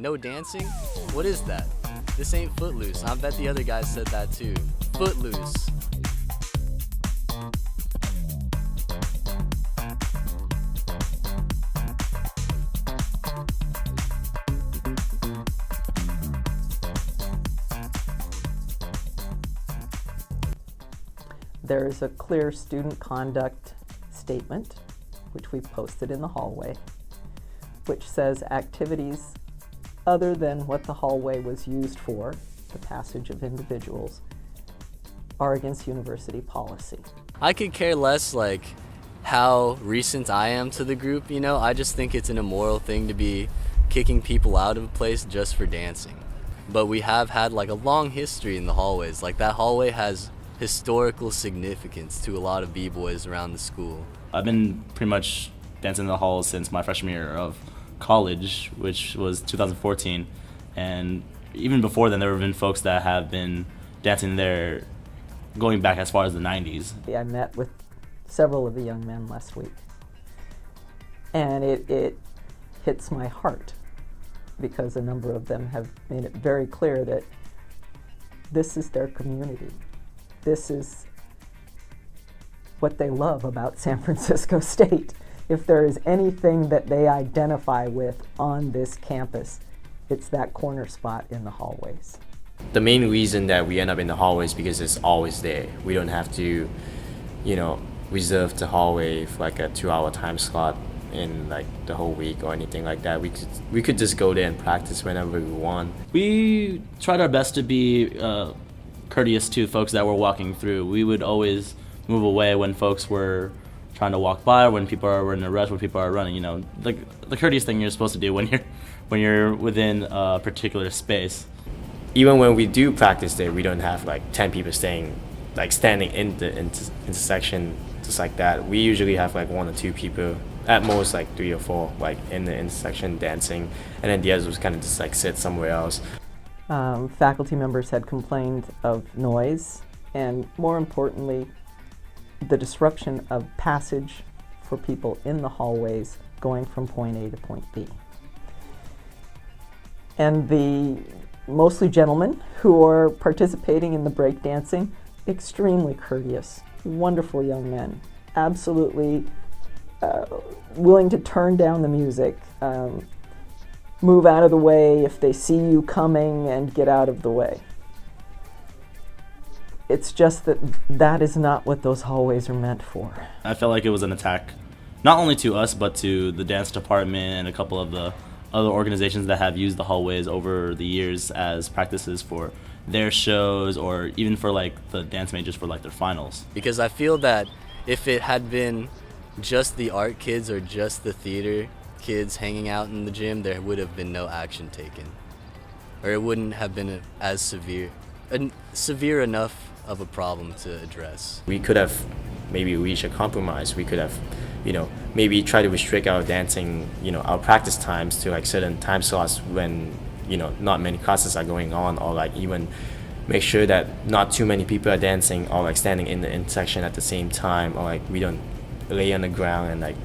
No dancing? What is that? This ain't Footloose. I bet the other guys said that too. Footloose. There is a clear student conduct statement, which we posted in the hallway, which says activities other than what the hallway was used for, the passage of individuals, are against university policy. I could care less like how recent I am to the group, you know? I just think it's an immoral thing to be kicking people out of a place just for dancing. But we have had like a long history in the hallways. Like that hallway has historical significance to a lot of b-boys around the school. I've been pretty much dancing in the halls since my freshman year of college, which was 2014, and even before then there have been folks that have been dancing there going back as far as the 90s. I met with several of the young men last week, and it hits my heart because a number of them have made it very clear that this is their community. This is what they love about San Francisco State. If there is anything that they identify with on this campus, it's that corner spot in the hallways. The main reason that we end up in the hallway is because it's always there. We don't have to, reserve the hallway for like a 2-hour time slot in like the whole week or anything like that. We could just go there and practice whenever we want. We tried our best to be courteous to folks that were walking through. We would always move away when folks were trying to walk by, when people are in a rush, when people are running. The courteous thing you're supposed to do when you're within a particular space. Even when we do practice there, we don't have like 10 people standing in the intersection just like that. We usually have like 1 or 2 people, at most like 3 or 4, like in the intersection dancing, and then the others was kind of just like sit somewhere else. Faculty members had complained of noise, and more importantly, the disruption of passage for people in the hallways going from point A to point B. And the mostly gentlemen who are participating in the breakdancing, extremely courteous, wonderful young men, absolutely willing to turn down the music, move out of the way if they see you coming, and get out of the way. It's just that is not what those hallways are meant for. I felt like it was an attack, not only to us, but to the dance department and a couple of the other organizations that have used the hallways over the years as practices for their shows, or even for like the dance majors for like their finals. Because I feel that if it had been just the art kids or just the theater kids hanging out in the gym, there would have been no action taken, or it wouldn't have been as severe enough of a problem to address. We could have maybe reached a compromise. We could have, maybe try to restrict our dancing, our practice times to like certain time slots when, not many classes are going on, or like even make sure that not too many people are dancing or like standing in the intersection at the same time, or like we don't lay on the ground and like,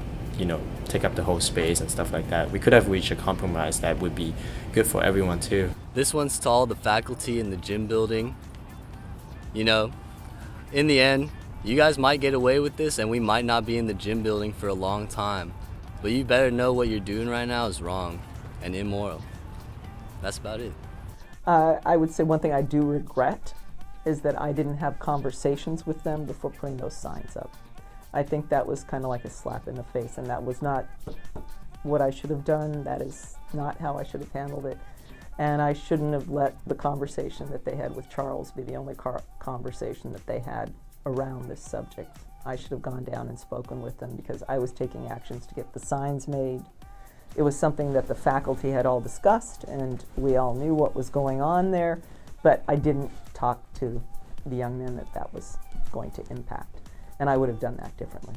take up the whole space and stuff like that. We could have reached a compromise that would be good for everyone too. This one's to all the faculty in the gym building. In the end, you guys might get away with this and we might not be in the gym building for a long time, but you better know what you're doing right now is wrong and immoral. That's about it. I would say one thing I do regret is that I didn't have conversations with them before putting those signs up. I think that was kind of like a slap in the face, and that was not what I should have done. That is not how I should have handled it. And I shouldn't have let the conversation that they had with Charles be the only conversation that they had around this subject. I should have gone down and spoken with them because I was taking actions to get the signs made. It was something that the faculty had all discussed, and we all knew what was going on there, but I didn't talk to the young men that was going to impact. And I would have done that differently.